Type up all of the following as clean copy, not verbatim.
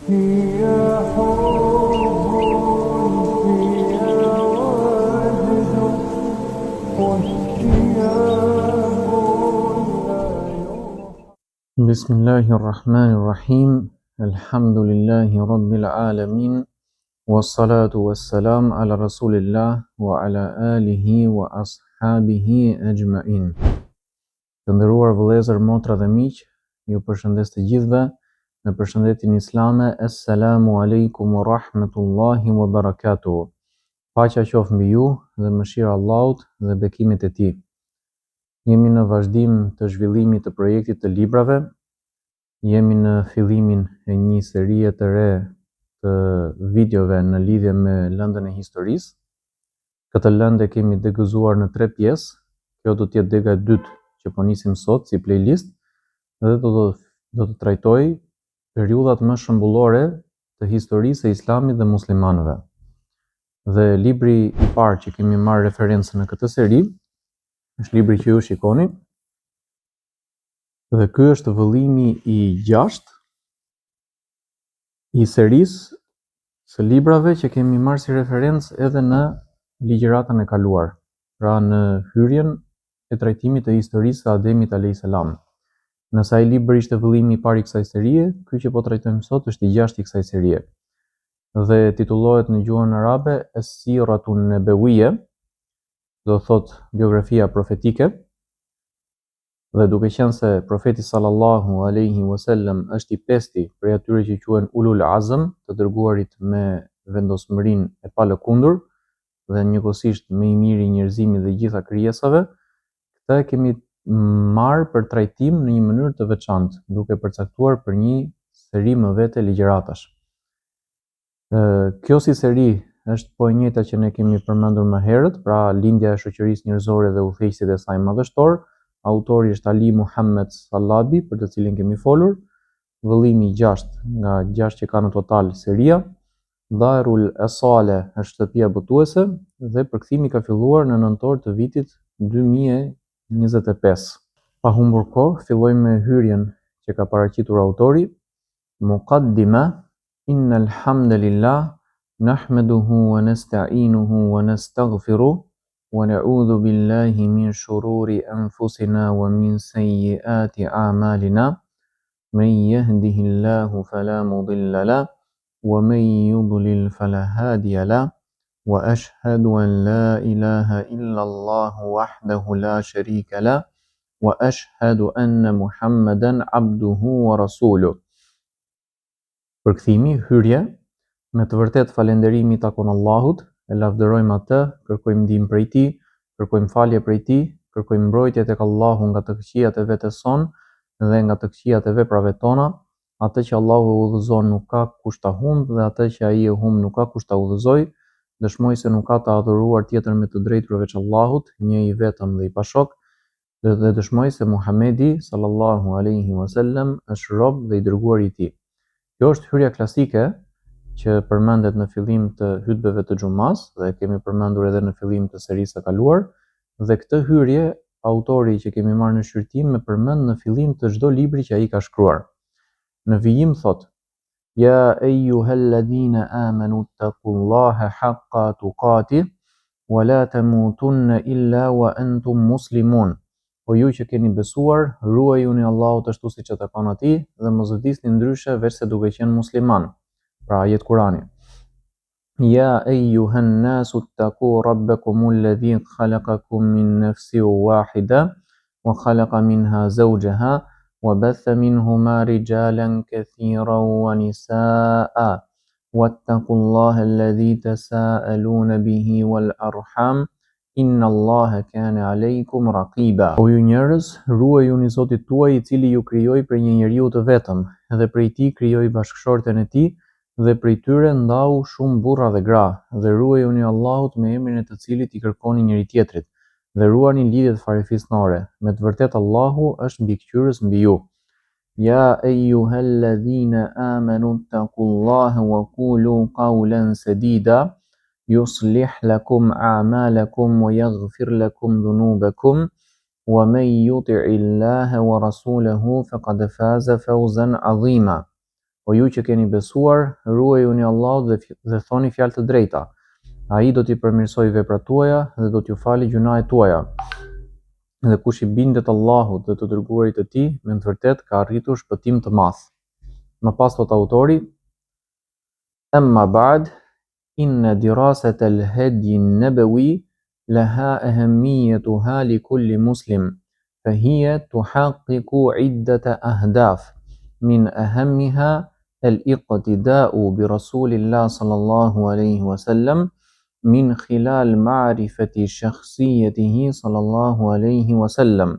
هي حب فيها وجد واشتياق لا يرحم. بسم الله الرحمن الرحيم. الحمد لله رب العالمين والصلاة والسلام على رسول الله وعلى آله وأصحابه أجمعين. Të nderuar vëllezër, motra dhe miq, ju përshëndes të gjithëve me përshëndetjen islame. Assalamu alaikum wa rahmatullahi wa barakatuh. Paqja qoftë mbi ju dhe mëshira e Allahut dhe bekimet e tij. Jemi në vazhdim të zhvillimit të projektit të librave. Jemi në fillimin e një serie të re të videove në lidhje me lëndën e historisë. Këtë lëndë kemi degëzuar në 3 pjesë. Kjo do të jetë dega e dytë që po nisim sot si playlist dhe do të trajtoj periudhat më shembullore të historisë së Islamit dhe muslimanëve. Dhe libri i parë që kemi marrë referencë në këtë seri është libri që ju shikoni. Dhe ky është vëllimi i 6 i serisë së librave që kemi marrë si referencë edhe në ligjëratën e kaluar, pra në hyrjen e trajtimit të historisë së Ademit alayhis salam. Nëse ai libër ishte vëllimi i parë i kësaj serie, ky që po trajtojmë sot është i 6 i kësaj serie. Dhe titullohet në gjuhën arabe As-Siratun Nabawiyya, do thot biografia profetike. Dhe duke qenë se profeti sallallahu alaihi wasallam është i pesti prej atyre që quhen ulul azm, të dërguarit me vendosmërinë e palëkundur dhe njëkohësisht më i miri i njerëzimit dhe gjitha krijesave, këtë kemi marrë për trajtim në një mënyrë të veçantë, duke përcaktuar për një seri më vete ligjëratash. Kjo si seri është po e njëjta që ne kemi përmendur më herët, pra lindja e shoqërisë njerëzore dhe udhëheqësit e saj madhështor. Autori është Ali Muhammed Sallabi, për të cilin kemi folur. Vëllimi 6 nga 6 që ka në total seria. Darul Esale është shtëpia botuese dhe përkthimi ka filluar në nëntor të vitit 2025. Pa humbur kohë, fillojmë me hyrjen që ka paraqitur autori. Muqaddima. Innal hamdalillah nahmaduhu wa nasta'inuhu wa nastaghfiruh wa na'udhu billahi min shururi anfusina wa min sayyiati a'malina. Man yahdihillahu fala mudilla lahu wa man yudlil fala hadiya lahu. Wa ashhadu an la ilaha illa Allah wahdahu la sharika lahu wa ashhadu anna Muhammadan abduhu wa rasuluh. Përkthimi, hyrje, me të vërtet falënderimi i takon Allahut, e lavdërojmë atë, kërkojmë ndihmë prej tij, kërkojmë falje prej tij, kërkojmë mbrojtje tek Allahu nga të këqijat e vetes son dhe nga të këqijat e veprave tona. Atë që Allahu e udhëzon nuk ka kush ta humbë dhe atë që ai e humb nuk ka kush ta udhëzoj. Dëshmoj se nuk ka të adhuruar tjetër me të drejtë përveç Allahut, një i vetëm dhe i pashok, dhe dëshmoj se Muhamedi sallallahu alaihi wasallam është rob dhe i dërguari i tij. Kjo është hyrja klasike që përmendet në fillim të hutbeve të xumas dhe kemi përmendur edhe në fillim të serisë së kaluar, dhe këtë hyrje autori që kemi marrë në shqyrtim e përmend në fillim të çdo libri që ai ka shkruar. Në vijim thot: Ya ayyuhalladhina amanu taqullaha haqqa tuqatih wa la tamutunna illa wa antum muslimun. O ju që keni besuar, ruajuni Allahut ashtu siç e takon atij dhe mos vdisni ndryshe veçse duke qenë musliman. Pra ajet Kurani. Ya ayyuhan nasu taqu rabbakumul ladhi khalaqakum min nafsin wahida wa khalaqa minha zawjaha wa batha minhuma rijalan kathiran wa nisaa wattaqullaha alladhi tasaaluna bihi wal arham inna Allaha kana alaykum raqiba. O ju njerëz, ruajuni Zotit tuaj i cili ju krijoi prej një njeriu të vetëm dhe prej tij krijoi bashkëshorten e tij dhe prej tyre ndau shumë burra dhe gra, dhe ruajuni Allahut me emrin e të cilit i kërkoni njëri tjetrit, dhe ruani lidhjet farefisnore. Me të vërtetë Allahu është mbikëqyrës mbi ju. Ya ayyuhalladhina amanu taqullaha wa qulu qawlan sadida yuslih lakum a'malakum wa yaghfir lakum dhunubakum wa man yuti'illaha wa rasulahu faqad faza fawzan 'azima. O ju që keni besuar, ruajuni Allahut dhe thoni fjalë të drejta. Ai do t'i përmirësojë veprat tuaja dhe do t'ju falë gjunahet tuaja. Dhe kush i bindet Allahut dhe të dërguarit të tij, me të vërtetë ka arritur shpëtim të madh. Më pas thot autori: Amma ba'd, inna dirasat al-hadi an-nabawi laha ahamiyatuha li kulli muslim, fa hiya tuhaqqiqu 'iddata ahdaf min ahammiha al-iqtida'u bi rasulillah sallallahu alayhi wa sallam من خلال معرفة شخصيته صلى الله عليه وسلم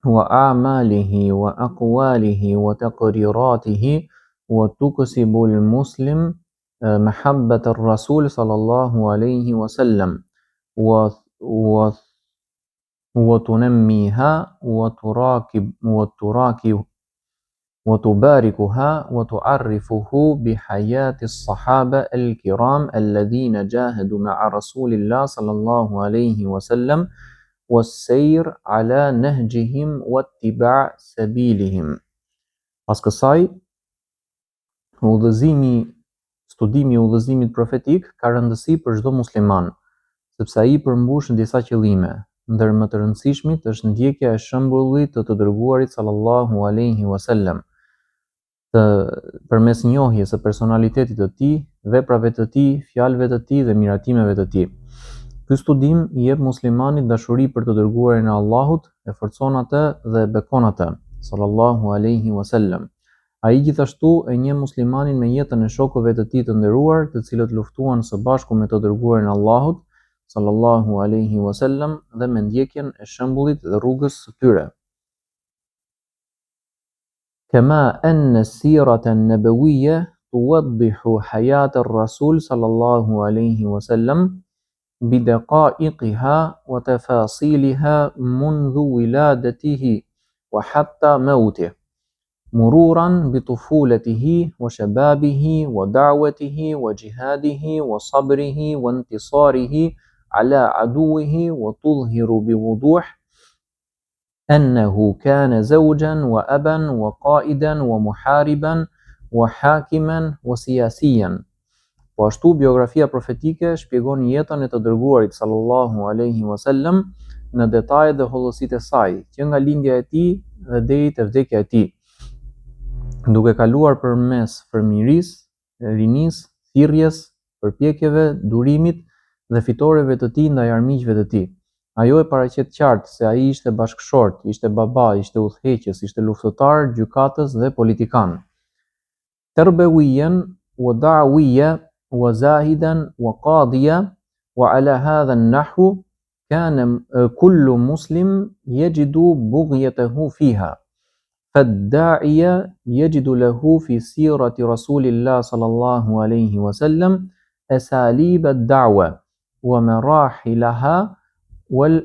وأعماله وأقواله وتقريراته وتكسب المسلم محبة الرسول صلى الله عليه وسلم وتنميها وتباركها وتعرفه بحياة الصحابة الكرام الذين جاهدوا مع رسول الله صلى الله عليه وسلم والسير على نهجهم واتباع سبيلهم. Pas kësaj, studimi i udhëzimit profetik ka rëndësi për çdo musliman, sepse ai përmbush disa qëllime. Ndër më të rëndësishmit është ndjekja e shembullit të dërguarit sallallahu alaihi wasallam, përmes njohjes së personalitetit të tij, veprave të tij, fjalëve të tij dhe miratimeve të tij. Ky studim i jep muslimanit dashuri për të dërguarin e Allahut, e forcon atë dhe e bekon atë, sallallahu alaihi wasallam. Ai gjithashtu e njeh muslimanin me jetën e shokëve të tij të nderuar, të cilët luftuan së bashku me të dërguarin e Allahut, sallallahu alaihi wasallam, dhe me ndjekjen e shembullit dhe rrugës së tyre. كما أن السيرة النبوية توضح حياة الرسول صلى الله عليه وسلم بدقائقها وتفاصيلها منذ ولادته وحتى موته، مرورا بطفولته وشبابه ودعوته وجهاده وصبره وانتصاره على عدوه، وتظهر بوضوح أنه كان زوجا وأبا وقائدا ومحاربا وحاكما وسياسيا. Po ashtu biografia profetike shpjegon jetën e të dërguarit sallallahu alaihi wasallam në detajet dhe hollësitë e saj, që nga lindja e tij dhe deri te vdekja e tij, duke kaluar përmes fëmijërisë, rinisë, thirrjes, përpjekjeve, durimit dhe fitoreve të tij ndaj armiqve të tij. Ajo e paraqet qartë se ai ishte bashkëshort, ishte baba, ishte udhëheqës, ishte luftëtar, gjykatës dhe politikan. Terbewiyan wa da'wiya wa zahidan wa qadiya wa ala hadha an-nahwu kana kullu muslim yajidu bughyatahu fiha. فالداعية يجد له في سيرة رسول الله صلى الله عليه وسلم أساليب الدعوة ومراحلها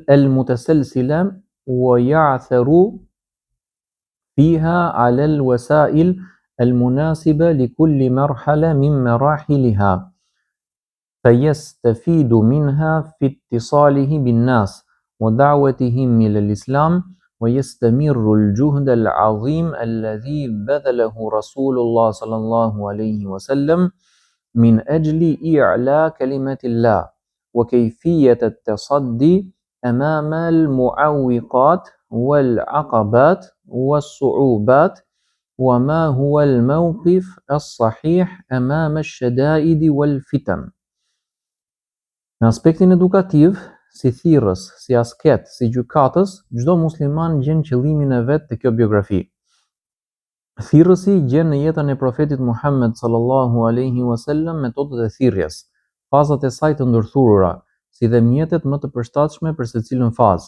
المتسلسلة ويعثر فيها على الوسائل المناسبة لكل مرحلة من مراحلها، فيستفيد منها في اتصاله بالناس ودعوتهم إلى الإسلام، ويستمر الجهد العظيم الذي بذله رسول الله صلى الله عليه وسلم من أجل إعلاء كلمة الله وكيفية التصدي أمام المعوقات والعقبات والصعوبات، وما هو الموقف الصحيح أمام الشدائد والفتن. Në aspektin edukativ, si thirrës, si asket, si gjykatës, çdo musliman gjen qëllimin e vet te kjo biografi. Thirrësi gjen në jetën e profetit Muhammed sallallahu alaihi wasallam metodat e thirrjes, fazat e saj të ndërthurura, si dhe mjetet më të përshtatshme për secilën fazë.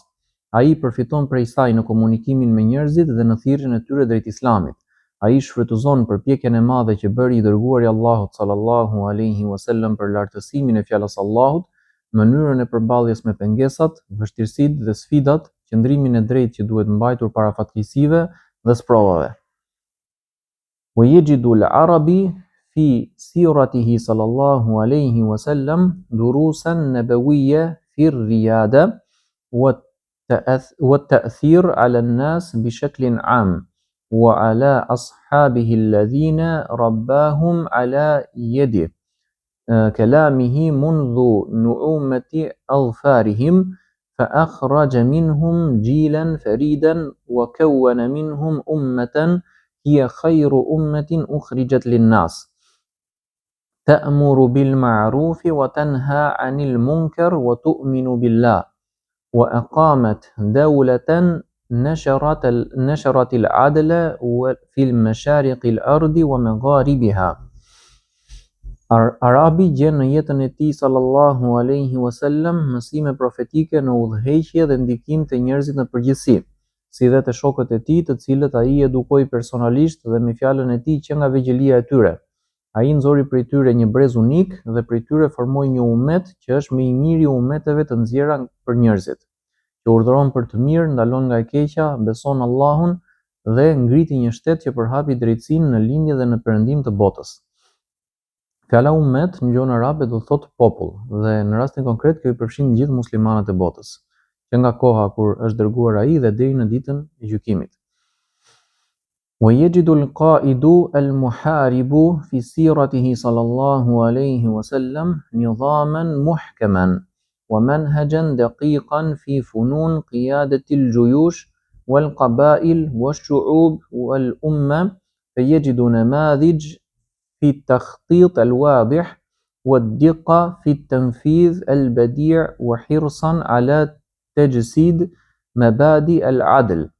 Ai përfiton prej saj në komunikimin me njerëzit dhe në thirrjen e tyre drejt Islamit. Ai shfrytëzon përpjekjen e madhe që bëri i dërguari i Allahut sallallahu alaihi wasallam për lartësimin e fjalës Allahut, mënyrën e përballjes me pengesat, vështirësitë dhe sfidat, qëndrimin e drejtë që duhet mbajtur para fatkeqësive dhe sprovave. ويجد العربي في سيرته صلى الله عليه وسلم دروسا نبوية في الريادة والتأثير على الناس بشكل عام، وعلى أصحابه الذين رباهم على يد كلامه منذ نعومة أظفارهم فأخرج منهم جيلا فريدا وكون منهم أمة هي خير أمة أخرجت للناس تأمر بالمعروف وتنهى عن المنكر وتؤمن بالله وأقامت دولة نشرت العدل في المشارق الأرض ومغاربها. Arabi gjen në jetën e tij sallallahu alaihi wasallam mësime profetike në udhëheqje dhe ndikim të njerëzit në përgjithësi, si dhe të shokët e tij, të cilët ai edukoi personalisht dhe me fjalën e tij që nga vegjelia e tyre. Ai nxori prej tyre një brez unik dhe prej tyre formoi një umet që është më i miri i umeteve të nxjerra për njerëzit, që urdhëron për të mirë, ndalon nga e keqja, beson Allahun dhe ngriti një shtet që përhapi drejtësinë në lindje dhe në perëndim të botës. Fjala umet në gjuhën arabe do thotë popull dhe në rastin konkret kjo i përfshin gjithë muslimanët e botës, që nga koha kur është dërguar ai dhe deri në ditën e gjykimit. ويجد القائد المحارب في سيرته صلى الله عليه وسلم نظاما محكما ومنهجا دقيقا في فنون قيادة الجيوش والقبائل والشعوب والأمة فيجد نماذج في التخطيط الواضح والدقة في التنفيذ البديع وحرصا على تجسيد مبادئ العدل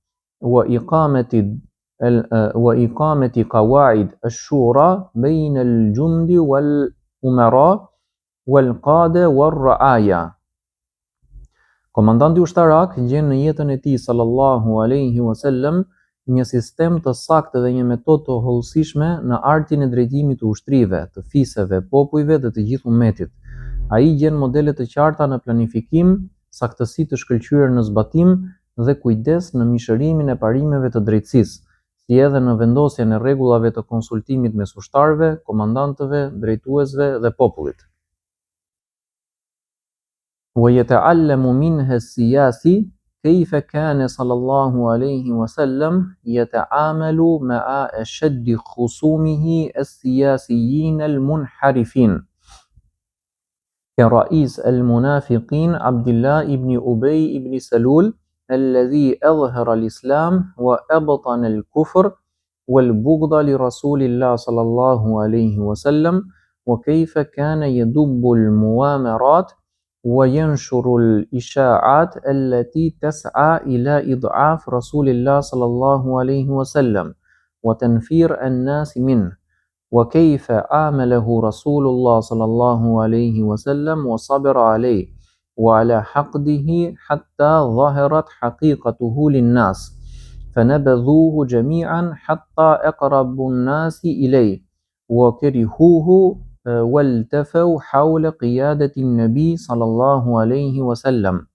وإقامة قواعد الشورى بين الجند والأمراء والقادة والرعايا. Komandanti ushtarak gjen në jetën e tij sallallahu alaihi wasallam një sistem të saktë dhe një metodë të hollësishme në artin e drejtimit të ushtrive, të fisëve, popujve dhe të gjithë umetit. Ai gjen modele të qarta në planifikim, saktësi të shkëlqyer në zbatim dhe kujdes në mishërimin e parimeve të drejtësisë, si edhe në vendosjen e rregullave të konsultimit mes ushtarëve, komandantëve, drejtuesve dhe popullit. ويتعلم منها السياسي كيف كان صلى الله عليه وسلم يتعامل مع أشد خصومه السياسيين المنحرفين كرئيس المنافقين عبد الله بن أبي بن سلول الذي أظهر الإسلام وأبطن الكفر والبغض لرسول الله صلى الله عليه وسلم وكيف كان يدب المؤامرات وينشر الإشاعات التي تسعى إلى إضعاف رسول الله صلى الله عليه وسلم وتنفير الناس منه وكيف عامله رسول الله صلى الله عليه وسلم وصبر عليه وعلى حقده حتى ظهرت حقيقته للناس فنبذوه جميعا حتى أقرب الناس إليه وكرهوه والتفوا حول قيادة النبي صلى الله عليه وسلم.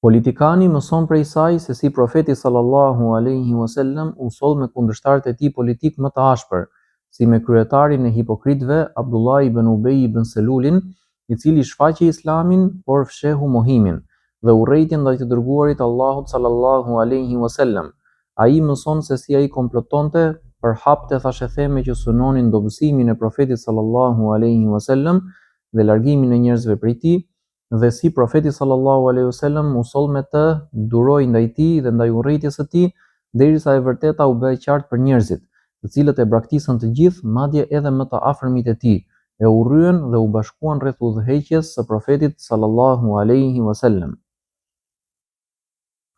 Politikani mëson prej saj se si profeti sallallahu alaihi wasallam u soll me kundërshtarët e tij politik më të ashpër, si me kryetarin e hipokritëve Abdullah ibn Ubay ibn Selulin, i cili shfaqi islamin por fshehu mohimin dhe urrejtjen ndaj të dërguarit Allahut sallallahu alaihi wasallam. Ai mëson se si ai komplotonte për hapte thashë theme që synonin dobësimin e profetit sallallahu alaihi wasallam dhe largimin e njerëzve prej tij, dhe si profeti sallallahu alaihi wasallam u soll me të duroi ndaj tij dhe ndaj urrëties së tij derisa e vërteta u bë e qartë për njerëzit, të cilët e braktisën të gjithë, madje edhe më të afërmit e tij, e urryen dhe u bashkuan rreth udhëheqjes së profetit sallallahu alaihi wasallam.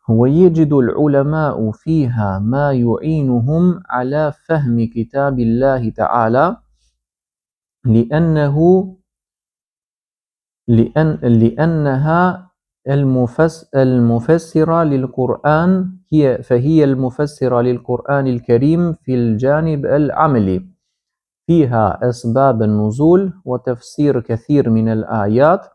ويجد العلماء فيها ما يعينهم على فهم كتاب الله تعالى لأنها المفسرة للقرآن فهي المفسرة للقرآن الكريم في الجانب العملي فيها أسباب النزول وتفسير كثير من الآيات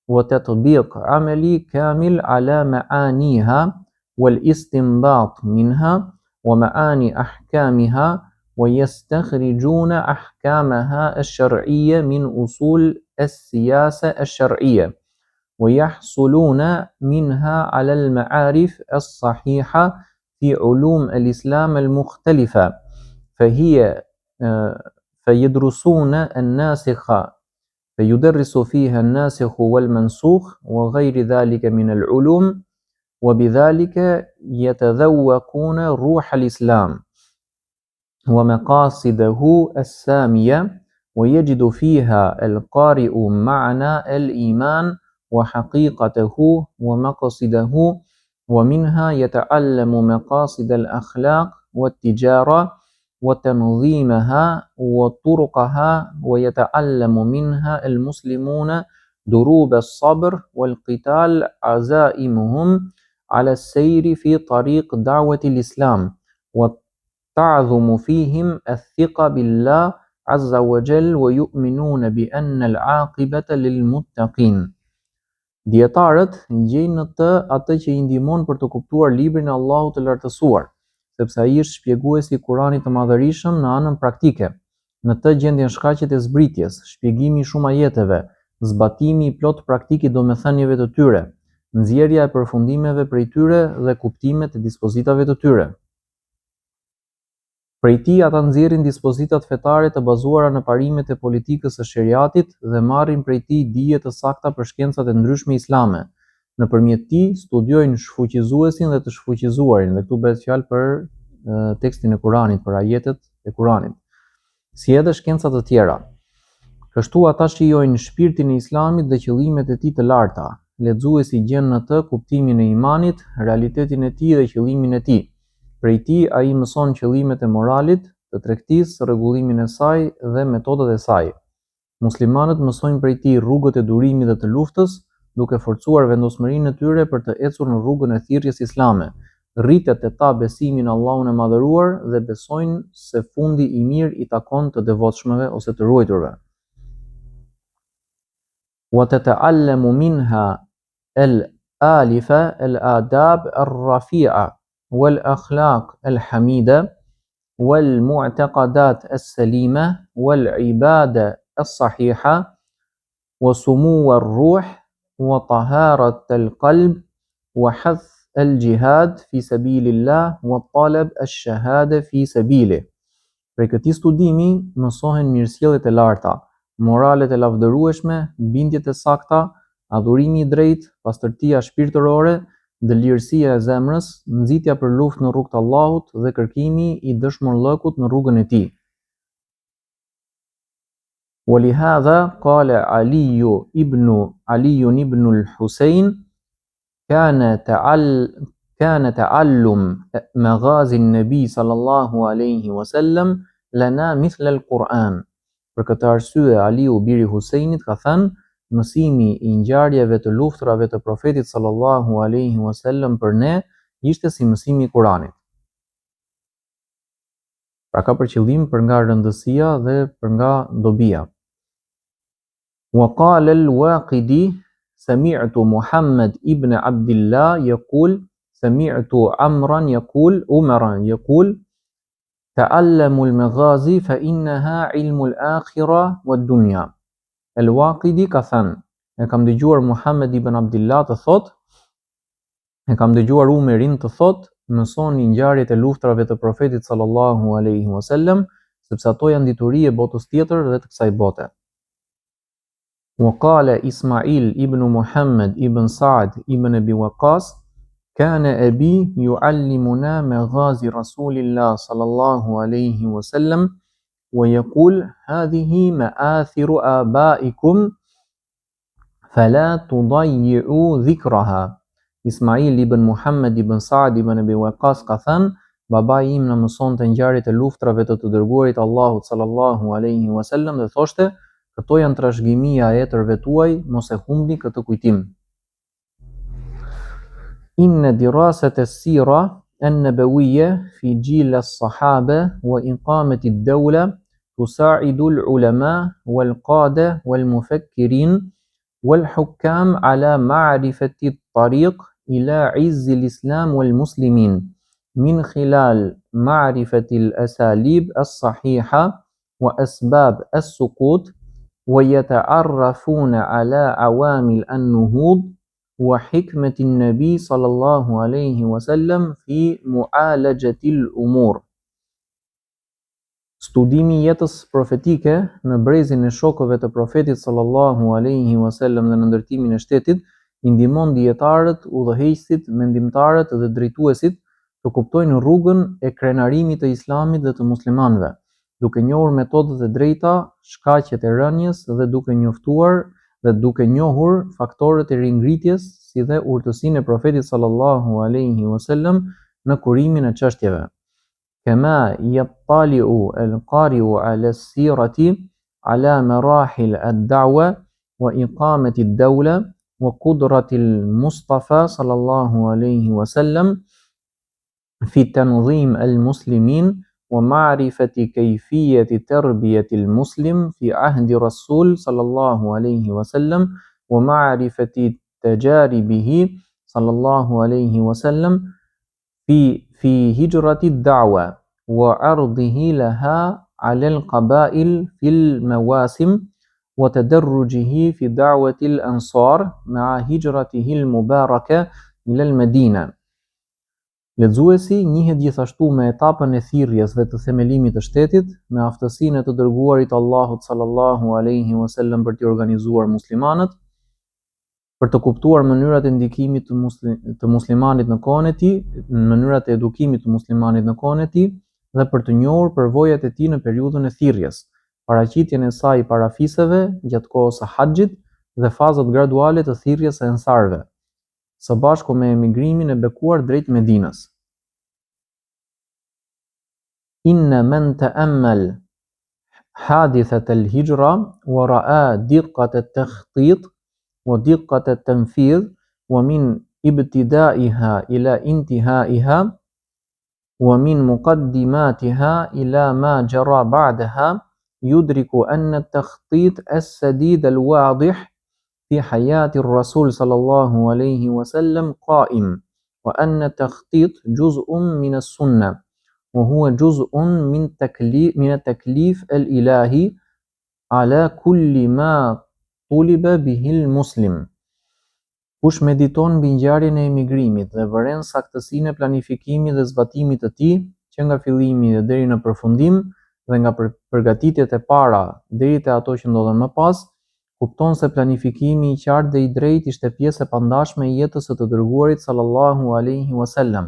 وتطبيق عملي كامل على معانيها والاستنباط منها ومعاني أحكامها ويستخرجون أحكامها الشرعية من أصول السياسة الشرعية ويحصلون منها على المعارف الصحيحة في علوم الإسلام المختلفة فيدرسون الناسخ فيدرس فيها الناسخ والمنسوخ وغير ذلك من العلوم وبذلك يتذوقون روح الإسلام ومقاصده السامية ويجد فيها القارئ معنى الإيمان وحقيقته ومقصده ومنها يتعلم مقاصد الأخلاق والتجارة وتنظيمها وطرقها ويتعلم منها المسلمون دروب الصبر والقتال عزائمهم على السير في طريق دعوة الإسلام وتعظم فيهم الثقة بالله عز وجل ويؤمنون بأن العاقبة للمتقين. Dietarët gjejnë në të atë që I ndihmon për të kuptuar librin e Allahut të lartësuar, sepse ai është shpjeguesi I Kuranit të Madhërisëm në anën praktike. Në të gjendjen shkaqet e zbritjes, shpjegimi I shumë ajeteve, zbatimi I plot praktik I domethënieve të tyre, nxjerrja e përfundimeve prej tyre dhe kuptimet e dispozitave të tyre. Prej tij ata nxjerrin dispozitat fetare të bazuara në parimet e politikës së sheriatit dhe marrin prej tij dije të sakta për shkencat e ndryshme islame. Nëpërmjet tij studiojnë shfuqizuesin dhe të shfuqizuarin, dhe këtu bëhet fjalë për tekstin e Kuranit, për ajetet e Kuranit, si edhe shkencat të tjera. Kështu ata shijojnë shpirtin e Islamit dhe qëllimet e tij të larta. Lexuesi gjen në të kuptimin e imanit, realitetin e tij dhe qëllimin e tij. Prej tij ai mëson qëllimet e moralit, të tregtisë, rregullimin e saj dhe metodat e saj. Muslimanët mësojnë prej tij rrugët e durimit dhe të luftës, duke forcuar vendosmërinë e tyre për të ecur në rrugën e thirrjes islame. Rritet e ta besimin në Allahun e madhëruar dhe besojnë se fundi I mirë I takon të devotshmëve ose të ruajturve. وتتعلم منها الآلفة الآداب الرفيعة والأخلاق الحميدة والمعتقدات السليمة والعبادة الصحيحة وسمو الروح وطهارة القلب وحث الجهاد في سبيل الله وطلب الشهادة في سبيله. Prej këtij studimi mësohen mirësjelljet e larta, moralet e lavdërueshme, bindjet e sakta, adhurimi I drejtë, pastërtia shpirtërore, dëlirësia e zemrës, nxitja për luftë në rrugt të Allahut dhe kërkimi I dëshmorllëkut në rrugën e tij. ولهذا قال علي بن الحسين كان تعلم مغازي النبي صلى الله عليه وسلم لنا مثل القرآن. Për këtë arsye Aliu biri Husejnit ka thënë, mësimi I ngjarjeve të luftrave të profetit sallallahu alaihi wasallam për ne ishte si mësimi I Kuranit. Pra ka për qëllim për nga rëndësia dhe për nga dobia. وقال الواقدي سمعت محمد ابن عبد الله يقول سمعت عمرا يقول تعلموا المغازي فإنها علم الآخرة والدنيا. El-Waqidi ka thënë, e kam dëgjuar Muhammed ibn Abdillah të thot, e kam dëgjuar Umerin të thot, mësoni ngjarjet e luftrave të profetit sallallahu alaihi wasallam, sepse ato janë dituri e botës tjetër dhe të kësaj bote. وقال إسماعيل ابن محمد ابن سعد ابن أبي وقاص كان أبي يعلمنا مغازي رسول الله صلى الله عليه وسلم ويقول هذه مآثر آبائكم فلا تضيعوا ذكرها. Ismail ibn Muhammad ibn Saad ibn Abi Waqas ka thënë, babai im na mësonte ngjarjet e luftrave të dërguarit Allahut sallallahu alaihi wasallam dhe thoshte, këto janë trashëgimia e etërve tuaj, mos e humbni këtë kujtim. Inna dirasat as-sira an-nabawiyya fi jil as-sahaba wa iqamati ad-dawla tusa'idu al-ulama wal-qada wal-mufakkirin wal-hukam ala ma'rifati at-tariq ila 'izz al-islam wal-muslimin min khilal ma'rifati al-asalib as-sahiha wa asbab as-suqut ويتعرفون على عوامل النهوض وحكمة النبي صلى الله عليه وسلم في معالجة الأمور. Studimi I jetës profetike në brezin e shokëve të profetit sallallahu alaihi wasallam dhe në ndërtimin e shtetit I ndihmon dietarët, udhëheqësit, mendimtarët dhe drejtuesit të kuptojnë rrugën e krenarimit të Islamit dhe të muslimanëve, duke njohur metodat e drejta, shkaqjet e rënies dhe duke njohur faktorët e ringritjes, si dhe urtësinë e profetit sallallahu alaihi wasallam në kurimin e çështjeve. كما يطلع القارئ على السيرة على مراحل الدعوة وإقامة الدولة وقدرة المصطفى صلى الله عليه وسلم في تنظيم المسلمين ومعرفة كيفية تربية المسلم في عهد الرسول صلى الله عليه وسلم ومعرفة تجاربه صلى الله عليه وسلم في هجرة الدعوة وعرضه لها على القبائل في المواسم وتدرجه في دعوة الأنصار مع هجرته المباركة إلى المدينة. Lexuesi njihet gjithashtu me etapën e thirrjes dhe të themelimit të shtetit, me aftësinë e të dërguarit Allahut sallallahu alaihi wasallam për të organizuar muslimanët, për të kuptuar mënyrat e ndikimit të muslimanit në kohën e tij, mënyrat e edukimit të muslimanit në kohën e tij dhe për të njohur përvojat e tij në periudhën e thirrjes, paraqitjen e saj para fisëve gjatë kohës së haxhit dhe fazat graduale të thirrjes së ensarëve, së bashku me emigrimin e bekuar drejt Medinës. Inna man ta'ammal hadithat al-hijra wa ra'a diqqat at-takhtit ودقة التنفيذ ومن ابتدائها إلى انتهائها ومن مقدماتها إلى ما جرى بعدها يدرك أن التخطيط السديد الواضح في حياة الرسول صلى الله عليه وسلم قائم وأن التخطيط جزء من السنة وهو جزء من التكليف الإلهي على كل ما tuliba bihil muslim. Kush mediton mbi ngjarjen e emigrimit dhe vëren saktësinë e planifikimit dhe zbatimit të tij, që nga fillimi deri në përfundim dhe nga përgatitjet e para deri te ato që ndodhen më pas, kupton se planifikimi I qartë dhe I drejtë ishte pjesë e pandashme e jetës së të dërguarit sallallahu alaihi wasallam,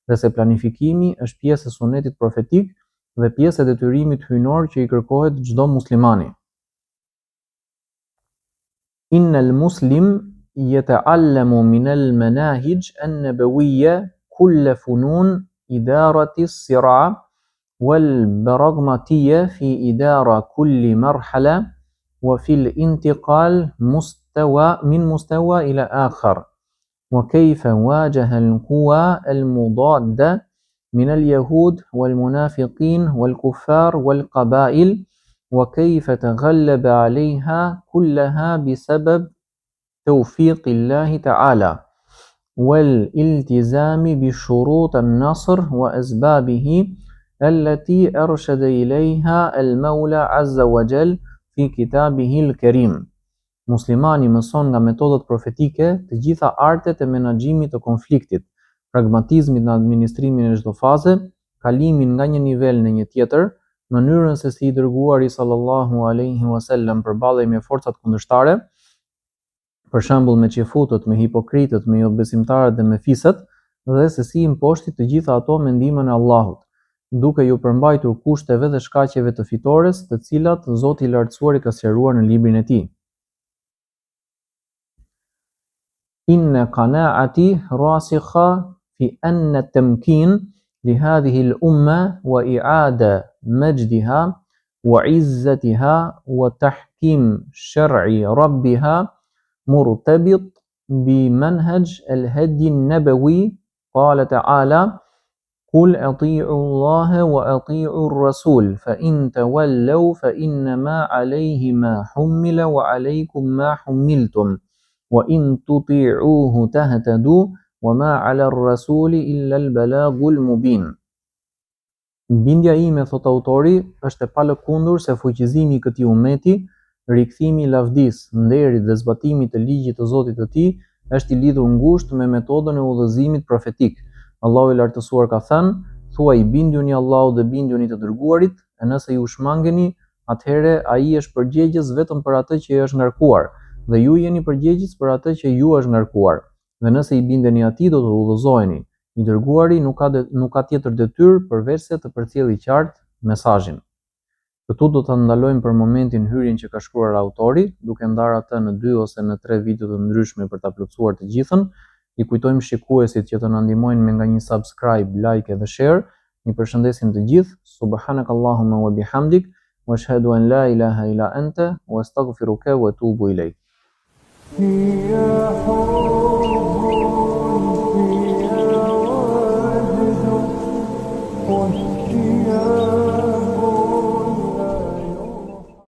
dhe se planifikimi është pjesë e sunetit profetik dhe pjesë e detyrimit hyjnor që I kërkohet çdo muslimani. إن المسلم يتعلم من المناهج النبوية كل فنون إدارة الصراع والبراغماتية في إدارة كل مرحلة وفي الانتقال من مستوى إلى آخر وكيف واجه القوى المضادة من اليهود والمنافقين والكفار والقبائل وكيف تغلب عليها كلها بسبب توفيق الله تعالى والالتزام بشروط النصر وأسبابه التي أرشد إليها المولى عز وجل في كتابه الكريم. Muslimani mëson nga metodat profetike të gjitha artet e menaxhimit të konfliktit, pragmatizmit në administrimin e çdo faze, kalimin nga një nivel në një tjetër, mënyrën se si I dërguari sallallahu alaihi wasallam përballej me forcat kundërshtare, për shembull me qefutët, me hipokritët, me jobesimtarët dhe me fisët, dhe se si imposhti të gjitha ato me ndihmën e Allahut, duke ju përmbajtur kushteve dhe shkaqeve të fitores, të cilat Zoti I lartësuar I ka sqaruar në librin e Tij. Inna qana'ati rasikha fi anna at-tamkin li hadhihi al-umma wa i'ada مجدها وعزتها وتحكيم شرع ربها مرتبط بمنهج الهدي النبوي. قال تعالى: قل أطيعوا الله وأطيعوا الرسول فإن تولوا فإنما عليه ما حمل وعليكم ما حملتم وإن تطيعوه تهتدوا وما على الرسول إلا البلاغ المبين. Bindja ime, thot autori, është e palëkundur se fuqizimi I këtij ummeti, rikthimi I lavdisë, nderit dhe zbatimit të ligjit të Zotit të tij, është i lidhur ngushtë me metodën e udhëzimit profetik. Allahu i lartësuar ka thënë: "Thuaj binduni Allahut dhe binduni të dërguarit, e nëse ju shmangeni, atëherë ai është përgjegjës vetëm për atë që i është ngarkuar, dhe ju jeni përgjegjës për atë që ju është ngarkuar. Dhe nëse i bindeni atij, do të udhëzoheni. I dërguari nuk ka tjetër detyrë përveç se të përcjellë qartë mesazhin." Këtu do të ndalojmë për momentin hyrjen që ka shkruar autori, duke ndarë atë në 2 ose në 3 video të ndryshme për ta plotësuar të gjithën. I kujtojmë shikuesit që të na ndihmojnë me nga një subscribe, like dhe share. Ju përshëndesim të gjithë. Subhanakallahumma wa bihamdik, wa ashhadu an la ilaha illa anta, wa astaghfiruka wa atubu ilaik.